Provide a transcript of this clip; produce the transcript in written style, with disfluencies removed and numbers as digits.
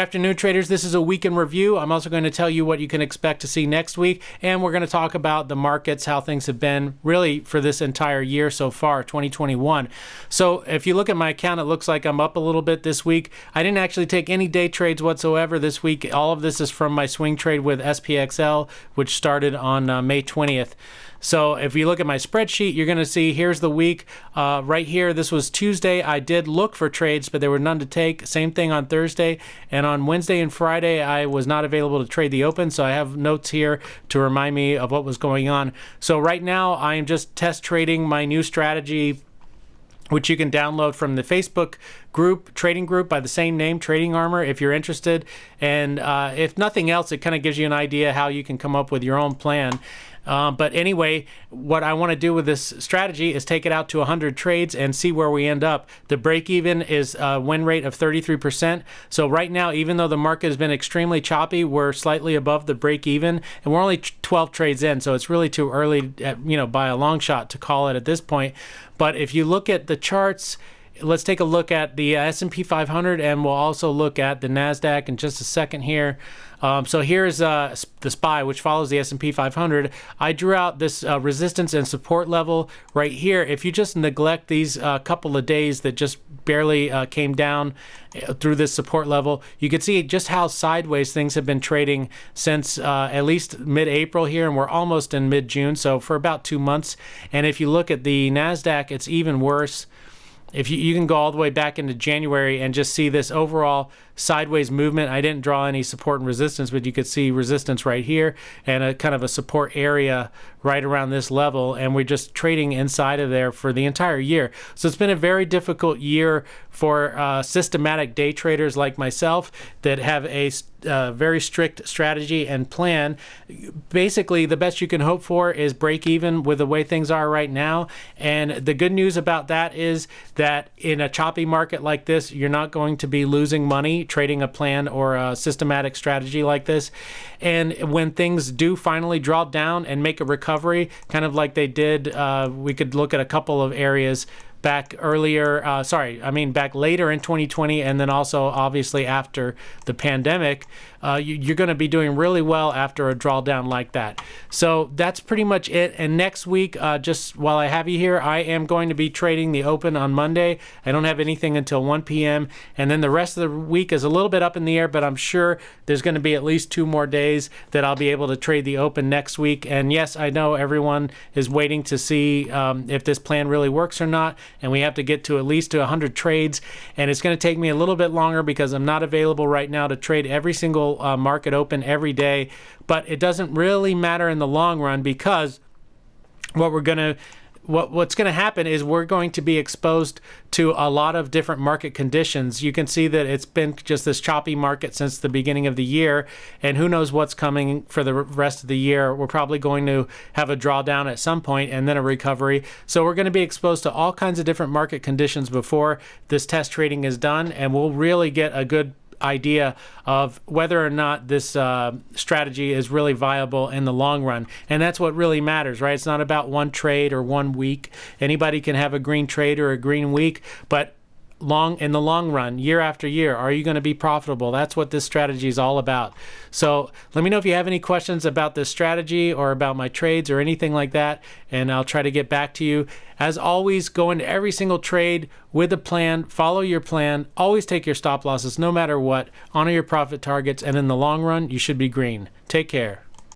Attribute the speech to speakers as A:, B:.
A: afternoon, traders. This is a week in review. I'm also going to tell you what you can expect to see next week, and we're going to talk about the markets, how things have been really for this entire year so far, 2021. So if you look at my account, it looks like I'm up a little bit this week. I didn't actually take any day trades whatsoever this week. All of this is from my swing trade with SPXL, which started on May 20th. So if you look at my spreadsheet, you're going to see here's the week. Right here, this was Tuesday. I did look for trades, but there were none to take. Same thing on Thursday. And on Wednesday and Friday, I was not available to trade the open. So I have notes here to remind me of what was going on. So right now, I am just test trading my new strategy, which you can download from the Facebook group, trading group by the same name, Trading Armor, if you're interested. And if nothing else, it kind of gives you an idea how you can come up with your own plan. But anyway, what I want to do with this strategy is take it out to 100 trades and see where we end up. The break even is a win rate of 33%. So right now, even though the market has been extremely choppy, we're slightly above the break even, and we're only 12 trades in. So it's really too early, by a long shot to call it at this point. But if you look at the charts, let's take a look at the S&P 500, and we'll also look at the NASDAQ in just a second here. So here's the SPY, which follows the S&P 500. I drew out this resistance and support level right here. If you just neglect these couple of days that just barely came down through this support level, you can see just how sideways things have been trading since at least mid-April here, and we're almost in mid-June, so for about 2 months. And if you look at the NASDAQ, it's even worse. If you can go all the way back into January and just see this overall sideways movement. I didn't draw any support and resistance, but you could see resistance right here and a kind of a support area right around this level, and we're just trading inside of there for the entire year. So it's been a very difficult year for systematic day traders like myself that have a very strict strategy and plan. Basically, the best you can hope for is break even with the way things are right now. And the good news about that is that in a choppy market like this, you're not going to be losing money trading a plan or a systematic strategy like this. And when things do finally drop down and make a recovery, kind of like they did, we could look at a couple of areas back earlier, back later in 2020, and then also obviously after the pandemic, you're going to be doing really well after a drawdown like that. So that's pretty much it. And next week, just while I have you here, I am going to be trading the open on Monday. I don't have anything until 1 p.m. And then the rest of the week is a little bit up in the air, but I'm sure there's going to be at least 2 more days that I'll be able to trade the open next week. And yes, I know everyone is waiting to see if this plan really works or not. And we have to get to at least 100 trades. And it's going to take me a little bit longer because I'm not available right now to trade every single market open every day. But it doesn't really matter in the long run, because what's going to happen is we're going to be exposed to a lot of different market conditions. You can see that it's been just this choppy market since the beginning of the year, and who knows what's coming for the rest of the year. We're probably going to have a drawdown at some point and then a recovery. So we're going to be exposed to all kinds of different market conditions before this test trading is done, and we'll really get a good idea of whether or not this strategy is really viable in the long run. And that's what really matters, right? It's not about one trade or 1 week. Anybody can have a green trade or a green week, but in the long run, year after year, are you going to be profitable? That's what this strategy is all about. So let me know if you have any questions about this strategy or about my trades or anything like that, and I'll try to get back to you. As always, go into every single trade with a plan, follow your plan, always take your stop losses no matter what, honor your profit targets, and in the long run, you should be green. Take care.